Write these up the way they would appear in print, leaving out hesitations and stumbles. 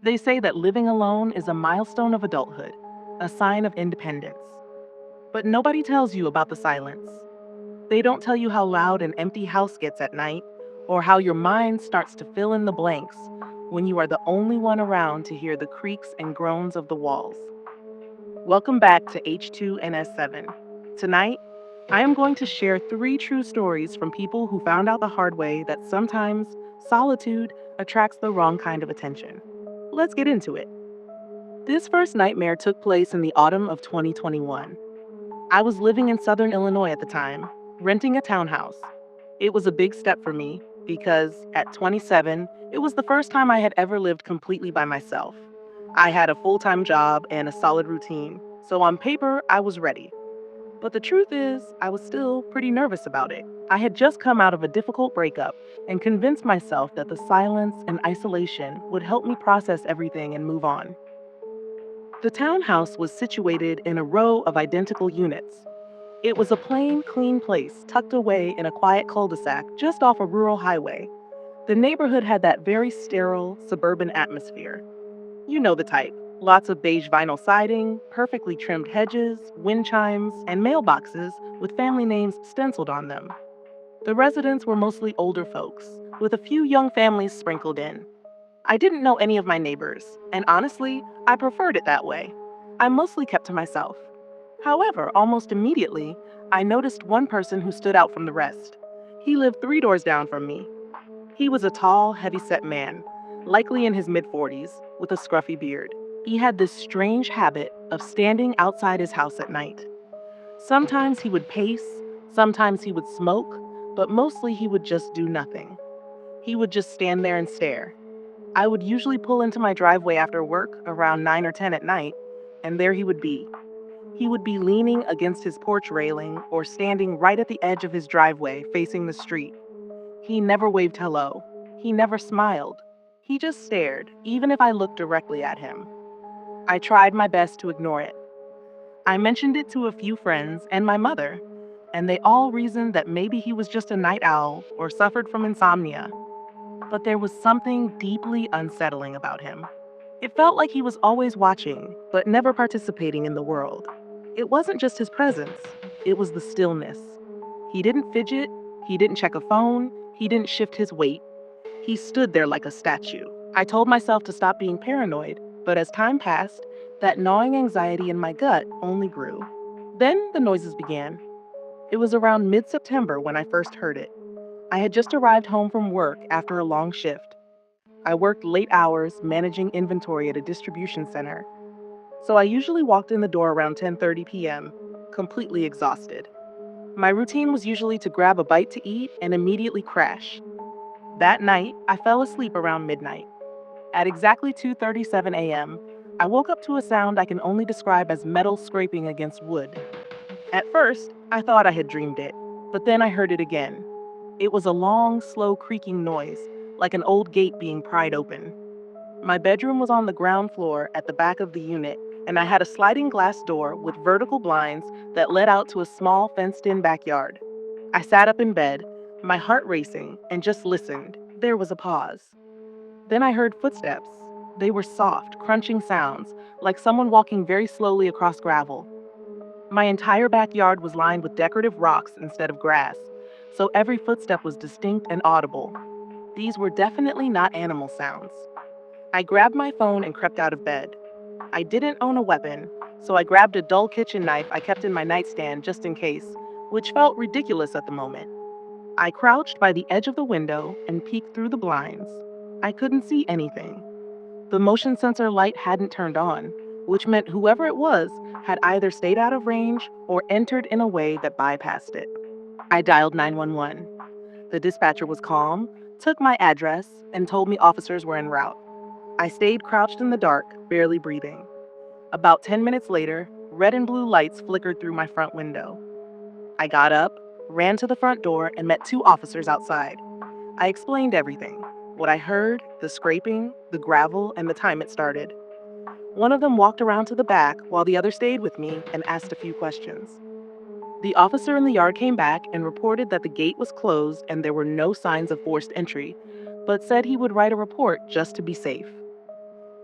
They say that living alone is a milestone of adulthood, a sign of independence. But nobody tells you about the silence. They don't tell you how loud an empty house gets at night, or how your mind starts to fill in the blanks when you are the only one around to hear the creaks and groans of the walls. Welcome back to H2NS7. Tonight, I am going to share 3 true stories from people who found out the hard way that sometimes solitude attracts the wrong kind of attention. Let's get into it. This first nightmare took place in the autumn of 2021. I was living in southern Illinois at the time, renting a townhouse. It was a big step for me because at 27, it was the first time I had ever lived completely by myself. I had a full time job and a solid routine, so on paper, I was ready. But the truth is, I was still pretty nervous about it. I had just come out of a difficult breakup and convinced myself that the silence and isolation would help me process everything and move on. The townhouse was situated in a row of identical units. It was a plain, clean place tucked away in a quiet cul-de-sac just off a rural highway. The neighborhood had that very sterile, suburban atmosphere. You know the type. Lots of beige vinyl siding, perfectly trimmed hedges, wind chimes, and mailboxes with family names stenciled on them. The residents were mostly older folks, with a few young families sprinkled in. I didn't know any of my neighbors, and honestly, I preferred it that way. I mostly kept to myself. However, almost immediately, I noticed one person who stood out from the rest. He lived 3 doors down from me. He was a tall, heavy-set man, likely in his mid-40s, with a scruffy beard. He had this strange habit of standing outside his house at night. Sometimes he would pace, sometimes he would smoke, but mostly he would just do nothing. He would just stand there and stare. I would usually pull into my driveway after work around 9 or 10 at night, and there he would be. He would be leaning against his porch railing or standing right at the edge of his driveway facing the street. He never waved hello. He never smiled. He just stared, even if I looked directly at him. I tried my best to ignore it. I mentioned it to a few friends and my mother, and they all reasoned that maybe he was just a night owl or suffered from insomnia. But there was something deeply unsettling about him. It felt like he was always watching, but never participating in the world. It wasn't just his presence, it was the stillness. He didn't fidget, he didn't check a phone, he didn't shift his weight. He stood there like a statue. I told myself to stop being paranoid, but as time passed, that gnawing anxiety in my gut only grew. Then the noises began. It was around mid September when I first heard it. I had just arrived home from work after a long shift. I worked late hours managing inventory at a distribution center, so I usually walked in the door around 10:30 p.m., completely exhausted. My routine was usually to grab a bite to eat and immediately crash. That night, I fell asleep around midnight. At exactly 2:37 a.m., I woke up to a sound I can only describe as metal scraping against wood. At first, I thought I had dreamed it, but then I heard it again. It was a long, slow creaking noise, like an old gate being pried open. My bedroom was on the ground floor at the back of the unit, and I had a sliding glass door with vertical blinds that led out to a small fenced-in backyard. I sat up in bed, my heart racing, and just listened. There was a pause. Then I heard footsteps. They were soft, crunching sounds, like someone walking very slowly across gravel. My entire backyard was lined with decorative rocks instead of grass, so every footstep was distinct and audible. These were definitely not animal sounds. I grabbed my phone and crept out of bed. I didn't own a weapon, so I grabbed a dull kitchen knife I kept in my nightstand just in case, which felt ridiculous at the moment. I crouched by the edge of the window and peeked through the blinds. I couldn't see anything. The motion sensor light hadn't turned on, which meant whoever it was had either stayed out of range or entered in a way that bypassed it. I dialed 911. The dispatcher was calm, took my address, and told me officers were en route. I stayed crouched in the dark, barely breathing. About 10 minutes later, red and blue lights flickered through my front window. I got up, ran to the front door, and met 2 officers outside. I explained everything: what I heard, the scraping, the gravel, and the time it started. One of them walked around to the back while the other stayed with me and asked a few questions. The officer in the yard came back and reported that the gate was closed and there were no signs of forced entry, but said he would write a report just to be safe.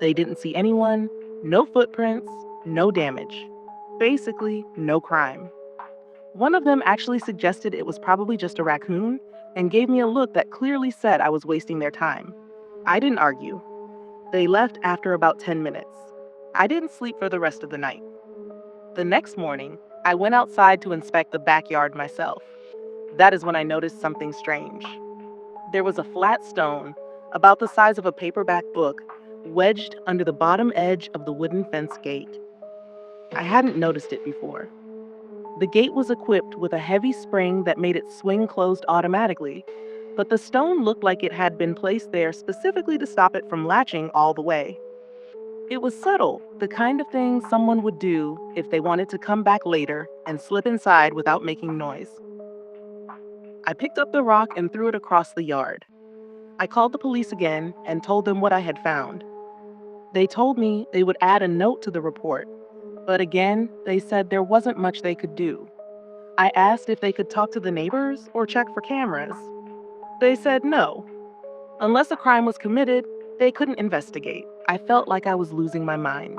They didn't see anyone, no footprints, no damage. Basically, no crime. One of them actually suggested it was probably just a raccoon and gave me a look that clearly said I was wasting their time. I didn't argue. They left after about 10 minutes. I didn't sleep for the rest of the night. The next morning, I went outside to inspect the backyard myself. That is when I noticed something strange. There was a flat stone, about the size of a paperback book, wedged under the bottom edge of the wooden fence gate. I hadn't noticed it before. The gate was equipped with a heavy spring that made it swing closed automatically, but the stone looked like it had been placed there specifically to stop it from latching all the way. It was subtle, the kind of thing someone would do if they wanted to come back later and slip inside without making noise. I picked up the rock and threw it across the yard. I called the police again and told them what I had found. They told me they would add a note to the report, but again, they said there wasn't much they could do. I asked if they could talk to the neighbors or check for cameras. They said no. Unless a crime was committed, they couldn't investigate. I felt like I was losing my mind.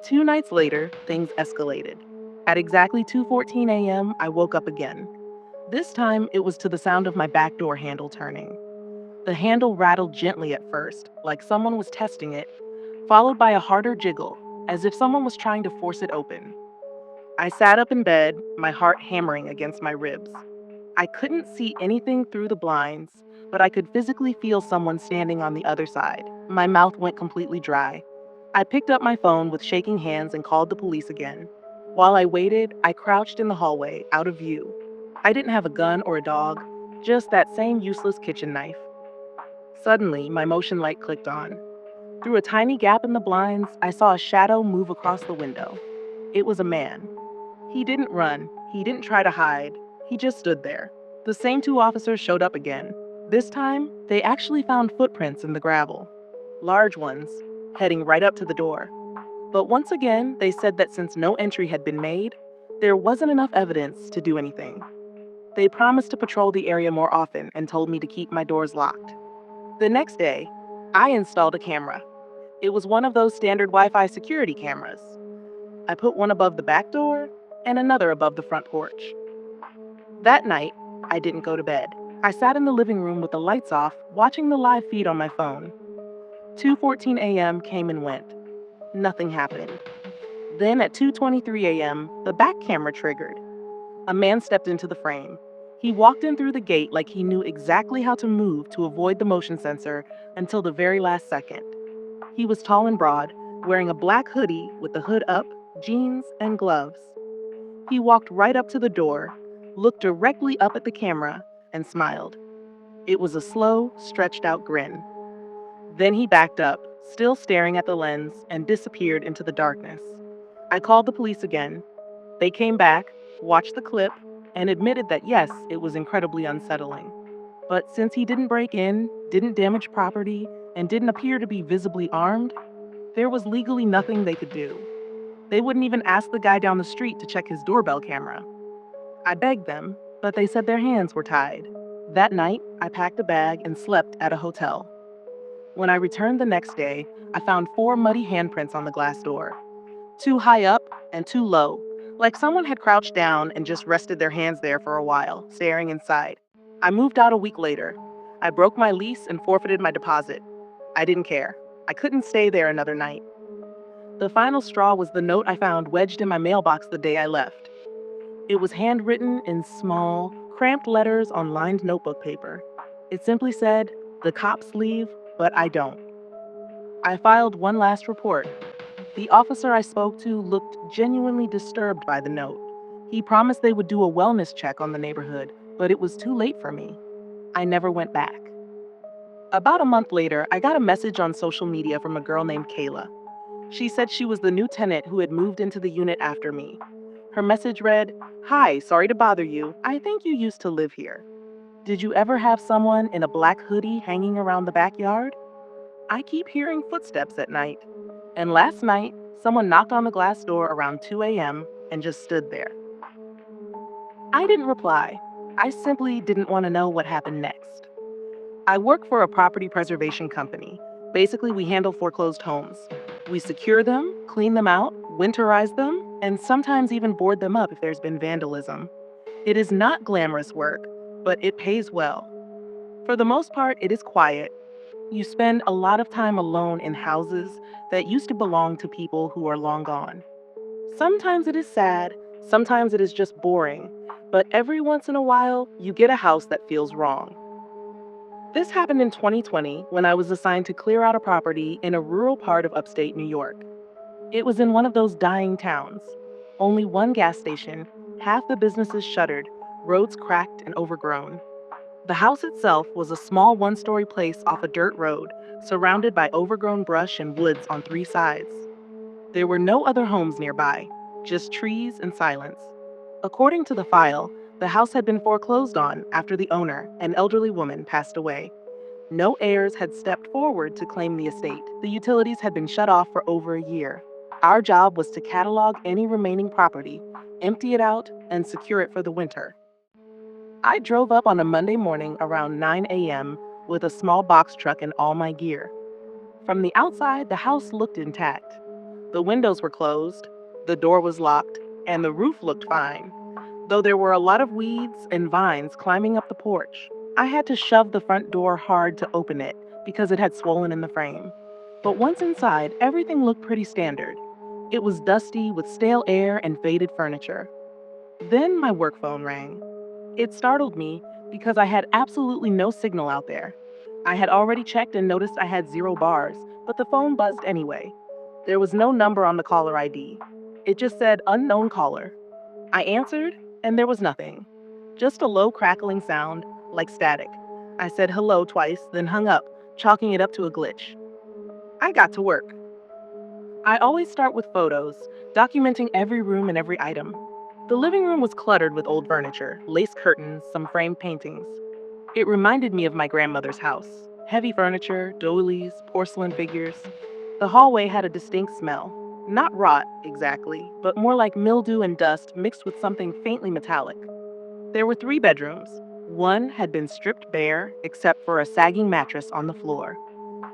2 nights later, things escalated. At exactly 2:14 a.m., I woke up again. This time, it was to the sound of my back door handle turning. The handle rattled gently at first, like someone was testing it, followed by a harder jiggle, as if someone was trying to force it open. I sat up in bed, my heart hammering against my ribs. I couldn't see anything through the blinds, but I could physically feel someone standing on the other side. My mouth went completely dry. I picked up my phone with shaking hands and called the police again. While I waited, I crouched in the hallway, out of view. I didn't have a gun or a dog, just that same useless kitchen knife. Suddenly, my motion light clicked on. Through a tiny gap in the blinds, I saw a shadow move across the window. It was a man. He didn't run, he didn't try to hide, he just stood there. The same two officers showed up again. This time, they actually found footprints in the gravel. Large ones, heading right up to the door. But once again, they said that since no entry had been made, there wasn't enough evidence to do anything. They promised to patrol the area more often and told me to keep my doors locked. The next day, I installed a camera. It was one of those standard Wi-Fi security cameras. I put one above the back door and another above the front porch. That night, I didn't go to bed. I sat in the living room with the lights off, watching the live feed on my phone. 2:14 a.m. came and went. Nothing happened. Then at 2:23 a.m., the back camera triggered. A man stepped into the frame. He walked in through the gate like he knew exactly how to move to avoid the motion sensor until the very last second. He was tall and broad, wearing a black hoodie with the hood up, jeans, and gloves. He walked right up to the door, looked directly up at the camera, and smiled. It was a slow, stretched out grin. Then he backed up, still staring at the lens, and disappeared into the darkness. I called the police again. They came back, watched the clip, and admitted that yes, it was incredibly unsettling. But since he didn't break in, didn't damage property, and didn't appear to be visibly armed, there was legally nothing they could do. They wouldn't even ask the guy down the street to check his doorbell camera. I begged them, but they said their hands were tied. That night, I packed a bag and slept at a hotel. When I returned the next day, I found 4 muddy handprints on the glass door. 2 high up and 2 low, like someone had crouched down and just rested their hands there for a while, staring inside. I moved out a week later. I broke my lease and forfeited my deposit. I didn't care. I couldn't stay there another night. The final straw was the note I found wedged in my mailbox the day I left. It was handwritten in small, cramped letters on lined notebook paper. It simply said, "The cops leave, but I don't." I filed one last report. The officer I spoke to looked genuinely disturbed by the note. He promised they would do a wellness check on the neighborhood, but it was too late for me. I never went back. About a month later, I got a message on social media from a girl named Kayla. She said she was the new tenant who had moved into the unit after me. Her message read, "Hi, sorry to bother you. I think you used to live here. Did you ever have someone in a black hoodie hanging around the backyard? I keep hearing footsteps at night. And last night, someone knocked on the glass door around 2 a.m. and just stood there." I didn't reply. I simply didn't want to know what happened next. I work for a property preservation company, Basically, we handle foreclosed homes. We secure them, clean them out, winterize them, and sometimes even board them up if there's been vandalism. It is not glamorous work, but it pays well. For the most part, it is quiet. You spend a lot of time alone in houses that used to belong to people who are long gone. Sometimes it is sad, sometimes it is just boring, but every once in a while, you get a house that feels wrong. This happened in 2020 when I was assigned to clear out a property in a rural part of upstate New York. It was in one of those dying towns. Only one gas station, half the businesses shuttered, roads cracked and overgrown. The house itself was a small one-story place off a dirt road, surrounded by overgrown brush and woods on three sides. There were no other homes nearby, just trees and silence. According to the file, the house had been foreclosed on after the owner, an elderly woman, passed away. No heirs had stepped forward to claim the estate. The utilities had been shut off for over a year. Our job was to catalog any remaining property, empty it out, and secure it for the winter. I drove up on a Monday morning around 9 a.m. with a small box truck and all my gear. From the outside, the house looked intact. The windows were closed, the door was locked, and the roof looked fine, though there were a lot of weeds and vines climbing up the porch. I had to shove the front door hard to open it because it had swollen in the frame. But once inside, everything looked pretty standard. It was dusty with stale air and faded furniture. Then my work phone rang. It startled me because I had absolutely no signal out there. I had already checked and noticed I had 0 bars, but the phone buzzed anyway. There was no number on the caller ID. It just said unknown caller. I answered, and there was nothing. Just a low crackling sound, like static. I said hello twice, then hung up, chalking it up to a glitch. I got to work. I always start with photos, documenting every room and every item. The living room was cluttered with old furniture, lace curtains, some framed paintings. It reminded me of my grandmother's house. Heavy furniture, doilies, porcelain figures. The hallway had a distinct smell. Not rot, exactly, but more like mildew and dust mixed with something faintly metallic. There were 3 bedrooms. One had been stripped bare, except for a sagging mattress on the floor.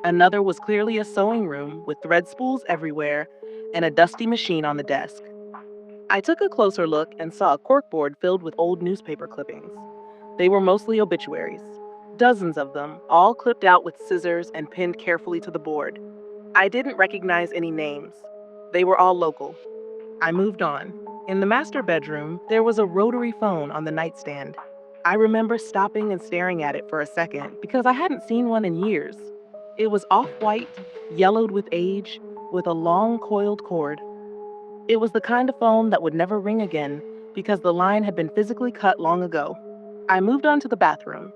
Another was clearly a sewing room with thread spools everywhere and a dusty machine on the desk. I took a closer look and saw a corkboard filled with old newspaper clippings. They were mostly obituaries. Dozens of them, all clipped out with scissors and pinned carefully to the board. I didn't recognize any names. They were all local. I moved on. In the master bedroom, there was a rotary phone on the nightstand. I remember stopping and staring at it for a second because I hadn't seen one in years. It was off-white, yellowed with age, with a long coiled cord. It was the kind of phone that would never ring again because the line had been physically cut long ago. I moved on to the bathroom.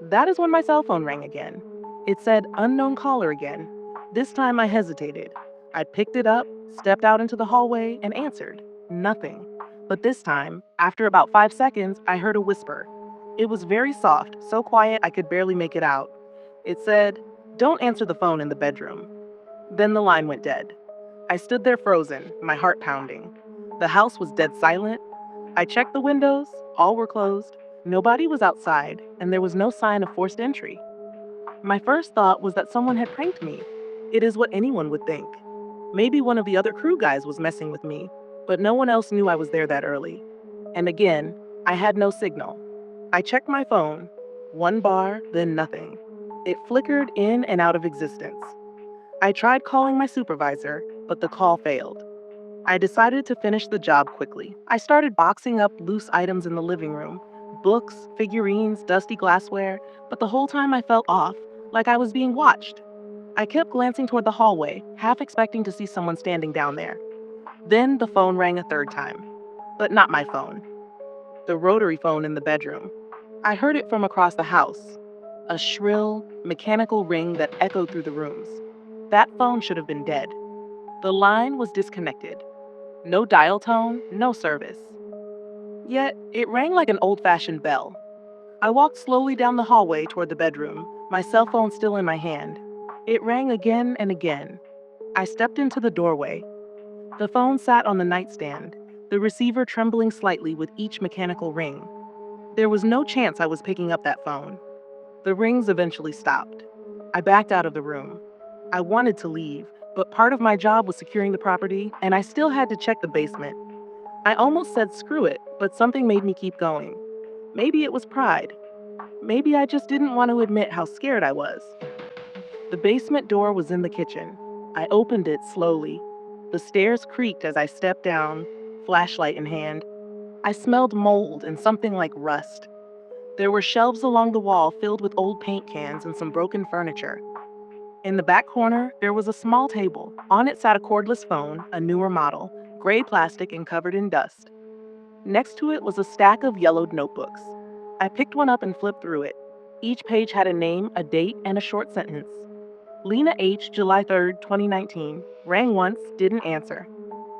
That is when my cell phone rang again. It said unknown caller again. This time I hesitated. I picked it up, stepped out into the hallway, and answered. Nothing. But this time, after about 5 seconds, I heard a whisper. It was very soft, so quiet I could barely make it out. It said, "Don't answer the phone in the bedroom." Then the line went dead. I stood there frozen, my heart pounding. The house was dead silent. I checked the windows, all were closed. Nobody was outside, and there was no sign of forced entry. My first thought was that someone had pranked me. It is what anyone would think. Maybe one of the other crew guys was messing with me, but no one else knew I was there that early. And again, I had no signal. I checked my phone. 1 bar, then nothing. It flickered in and out of existence. I tried calling my supervisor, but the call failed. I decided to finish the job quickly. I started boxing up loose items in the living room, books, figurines, dusty glassware, but the whole time I felt off, like I was being watched. I kept glancing toward the hallway, half expecting to see someone standing down there. Then the phone rang a third time, but not my phone, the rotary phone in the bedroom. I heard it from across the house, a shrill, mechanical ring that echoed through the rooms. That phone should have been dead. The line was disconnected. No dial tone, no service. Yet, it rang like an old-fashioned bell. I walked slowly down the hallway toward the bedroom, my cell phone still in my hand. It rang again and again. I stepped into the doorway. The phone sat on the nightstand, the receiver trembling slightly with each mechanical ring. There was no chance I was picking up that phone. The rings eventually stopped. I backed out of the room. I wanted to leave, but part of my job was securing the property, and I still had to check the basement. I almost said screw it, but something made me keep going. Maybe it was pride. Maybe I just didn't want to admit how scared I was. The basement door was in the kitchen. I opened it slowly. The stairs creaked as I stepped down, flashlight in hand. I smelled mold and something like rust. There were shelves along the wall filled with old paint cans and some broken furniture. In the back corner, there was a small table. On it sat a cordless phone, a newer model, gray plastic and covered in dust. Next to it was a stack of yellowed notebooks. I picked one up and flipped through it. Each page had a name, a date, and a short sentence. Lena H., July 3rd, 2019. Rang once, didn't answer.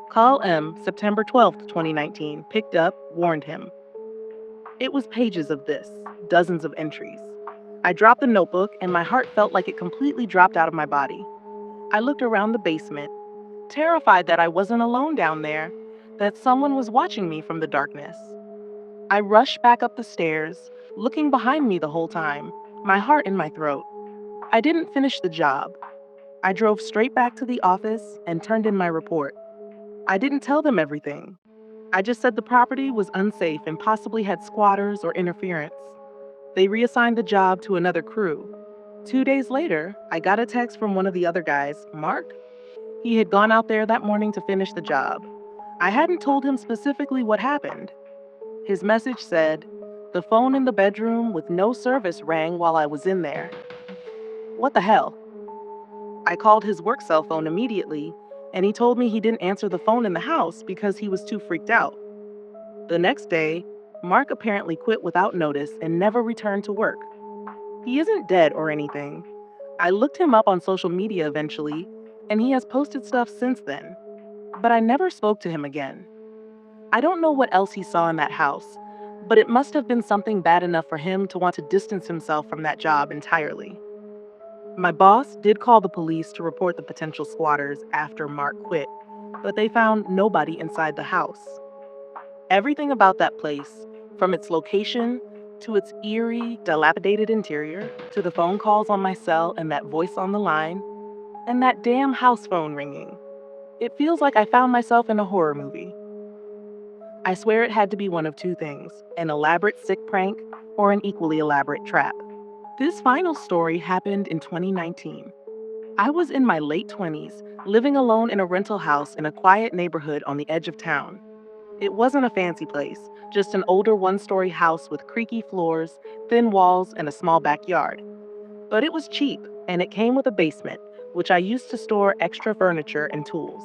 Call M., September 12th, 2019. Picked up, warned him. It was pages of this, dozens of entries. I dropped the notebook, and my heart felt like it completely dropped out of my body. I looked around the basement, terrified that I wasn't alone down there, that someone was watching me from the darkness. I rushed back up the stairs, looking behind me the whole time, my heart in my throat. I didn't finish the job. I drove straight back to the office and turned in my report. I didn't tell them everything. I just said the property was unsafe and possibly had squatters or interference. They reassigned the job to another crew. 2 days later, I got a text from one of the other guys, Mark. He had gone out there that morning to finish the job. I hadn't told him specifically what happened. His message said, "The phone in the bedroom with no service rang while I was in there." What the hell? I called his work cell phone immediately, and he told me he didn't answer the phone in the house because he was too freaked out. The next day, Mark apparently quit without notice and never returned to work. He isn't dead or anything. I looked him up on social media eventually, and he has posted stuff since then. But I never spoke to him again. I don't know what else he saw in that house, but it must have been something bad enough for him to want to distance himself from that job entirely. My boss did call the police to report the potential squatters after Mark quit, but they found nobody inside the house. Everything about that place, from its location to its eerie, dilapidated interior, to the phone calls on my cell and that voice on the line, and that damn house phone ringing. It feels like I found myself in a horror movie. I swear it had to be one of two things: an elaborate sick prank or an equally elaborate trap. This final story happened in 2019. I was in my late 20s, living alone in a rental house in a quiet neighborhood on the edge of town. It wasn't a fancy place, just an older one-story house with creaky floors, thin walls, and a small backyard. But it was cheap, and it came with a basement, which I used to store extra furniture and tools.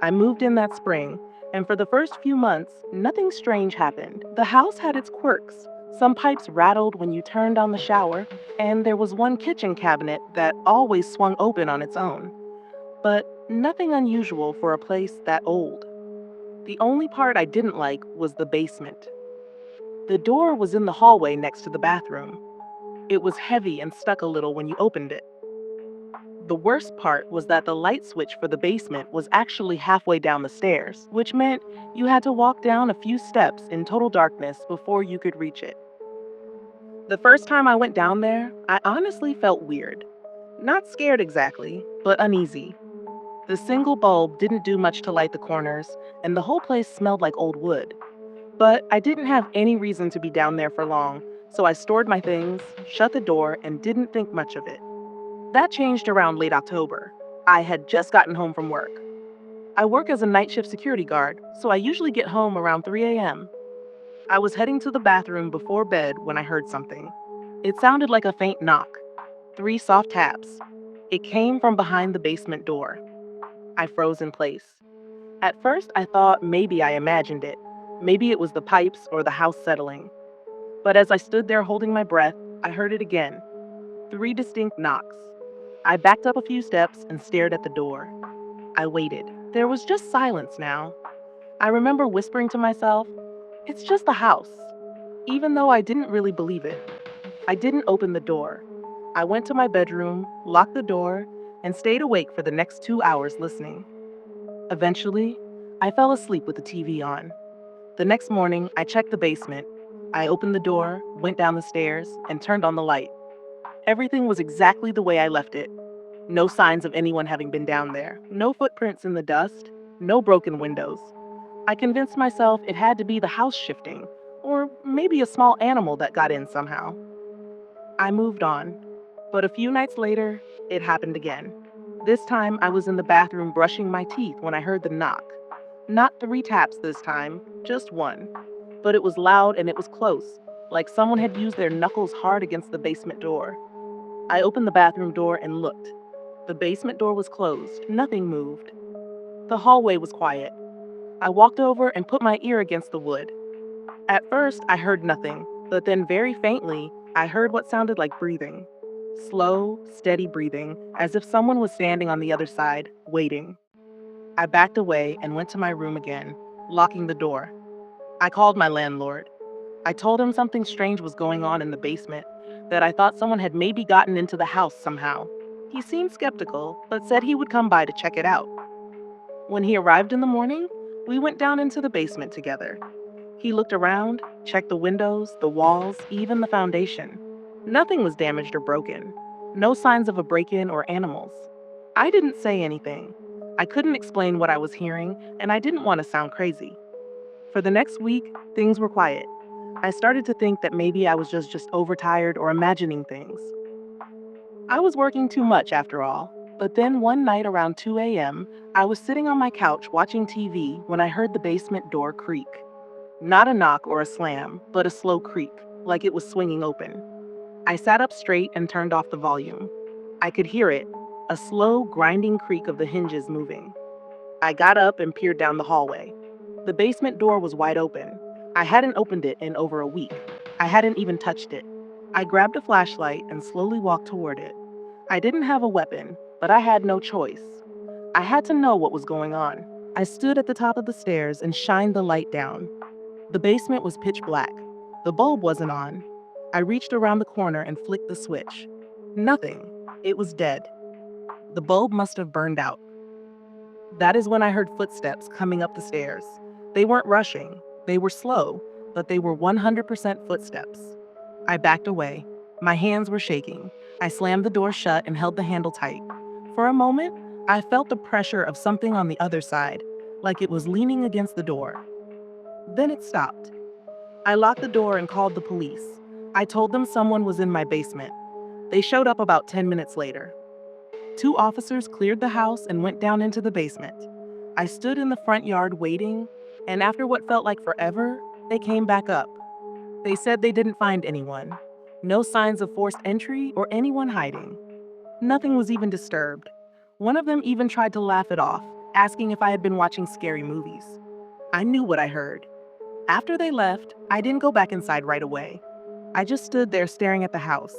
I moved in that spring, and for the first few months, nothing strange happened. The house had its quirks. Some pipes rattled when you turned on the shower, and there was one kitchen cabinet that always swung open on its own. But nothing unusual for a place that old. The only part I didn't like was the basement. The door was in the hallway next to the bathroom. It was heavy and stuck a little when you opened it. The worst part was that the light switch for the basement was actually halfway down the stairs, which meant you had to walk down a few steps in total darkness before you could reach it. The first time I went down there, I honestly felt weird. Not scared exactly, but uneasy. The single bulb didn't do much to light the corners, and the whole place smelled like old wood. But I didn't have any reason to be down there for long, so I stored my things, shut the door, and didn't think much of it. That changed around late October. I had just gotten home from work. I work as a night shift security guard, so I usually get home around 3 a.m. I was heading to the bathroom before bed when I heard something. It sounded like a faint knock, 3 soft taps. It came from behind the basement door. I froze in place. At first, I thought maybe I imagined it. Maybe it was the pipes or the house settling. But as I stood there holding my breath, I heard it again. 3 distinct knocks. I backed up a few steps and stared at the door. I waited. There was just silence now. I remember whispering to myself, "It's just the house," even though I didn't really believe it. I didn't open the door. I went to my bedroom, locked the door, and stayed awake for the next 2 hours listening. Eventually, I fell asleep with the TV on. The next morning, I checked the basement. I opened the door, went down the stairs, and turned on the light. Everything was exactly the way I left it. No signs of anyone having been down there, no footprints in the dust, no broken windows. I convinced myself it had to be the house shifting, or maybe a small animal that got in somehow. I moved on, but a few nights later, it happened again. This time, I was in the bathroom brushing my teeth when I heard the knock. Not 3 taps this time, just one. But it was loud and it was close, like someone had used their knuckles hard against the basement door. I opened the bathroom door and looked. The basement door was closed, nothing moved. The hallway was quiet. I walked over and put my ear against the wood. At first, I heard nothing, but then very faintly, I heard what sounded like breathing. Slow, steady breathing, as if someone was standing on the other side, waiting. I backed away and went to my room again, locking the door. I called my landlord. I told him something strange was going on in the basement, that I thought someone had maybe gotten into the house somehow. He seemed skeptical, but said he would come by to check it out. When he arrived in the morning, we went down into the basement together. He looked around, checked the windows, the walls, even the foundation. Nothing was damaged or broken. No signs of a break in or animals. I didn't say anything. I couldn't explain what I was hearing, and I didn't want to sound crazy. For the next week, things were quiet. I started to think that maybe I was just overtired or imagining things. I was working too much after all. But then one night around 2 a.m., I was sitting on my couch watching TV when I heard the basement door creak. Not a knock or a slam, but a slow creak, like it was swinging open. I sat up straight and turned off the volume. I could hear it, a slow, grinding creak of the hinges moving. I got up and peered down the hallway. The basement door was wide open. I hadn't opened it in over a week. I hadn't even touched it. I grabbed a flashlight and slowly walked toward it. I didn't have a weapon, but I had no choice. I had to know what was going on. I stood at the top of the stairs and shined the light down. The basement was pitch black. The bulb wasn't on. I reached around the corner and flicked the switch. Nothing. It was dead. The bulb must have burned out. That is when I heard footsteps coming up the stairs. They weren't rushing. They were slow, but they were 100% footsteps. I backed away. My hands were shaking. I slammed the door shut and held the handle tight. For a moment, I felt the pressure of something on the other side, like it was leaning against the door. Then it stopped. I locked the door and called the police. I told them someone was in my basement. They showed up about 10 minutes later. 2 officers cleared the house and went down into the basement. I stood in the front yard waiting, and after what felt like forever, they came back up. They said they didn't find anyone. No signs of forced entry or anyone hiding. Nothing was even disturbed. One of them even tried to laugh it off, asking if I had been watching scary movies. I knew what I heard. After they left, I didn't go back inside right away. I just stood there staring at the house.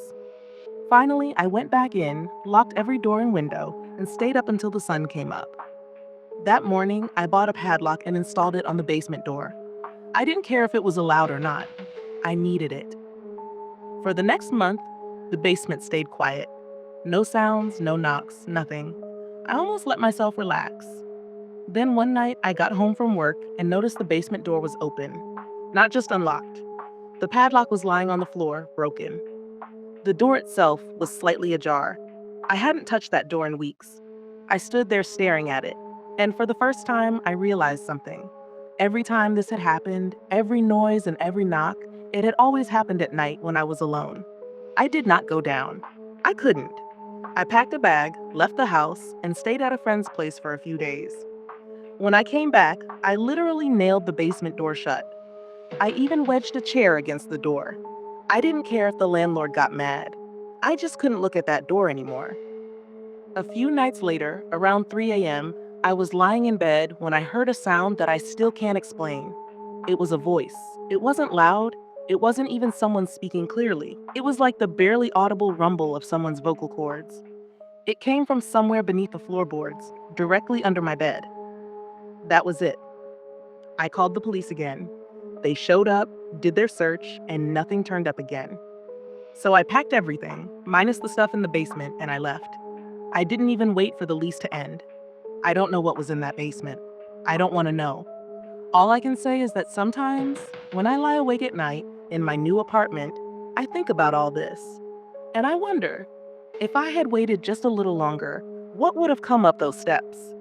Finally, I went back in, locked every door and window, and stayed up until the sun came up. That morning, I bought a padlock and installed it on the basement door. I didn't care if it was allowed or not. I needed it. For the next month, the basement stayed quiet. No sounds, no knocks, nothing. I almost let myself relax. Then one night, I got home from work and noticed the basement door was open. Not just unlocked. The padlock was lying on the floor, broken. The door itself was slightly ajar. I hadn't touched that door in weeks. I stood there staring at it, and for the first time, I realized something. Every time this had happened, every noise and every knock, it had always happened at night when I was alone. I did not go down. I couldn't. I packed a bag, left the house, and stayed at a friend's place for a few days. When I came back, I literally nailed the basement door shut. I even wedged a chair against the door. I didn't care if the landlord got mad. I just couldn't look at that door anymore. A few nights later, around 3 a.m., I was lying in bed when I heard a sound that I still can't explain. It was a voice. It wasn't loud. It wasn't even someone speaking clearly. It was like the barely audible rumble of someone's vocal cords. It came from somewhere beneath the floorboards, directly under my bed. That was it. I called the police again. They showed up, did their search, and nothing turned up again. So I packed everything, minus the stuff in the basement, and I left. I didn't even wait for the lease to end. I don't know what was in that basement. I don't want to know. All I can say is that sometimes, when I lie awake at night in my new apartment, I think about all this. And I wonder, If I had waited just a little longer, what would have come up those steps?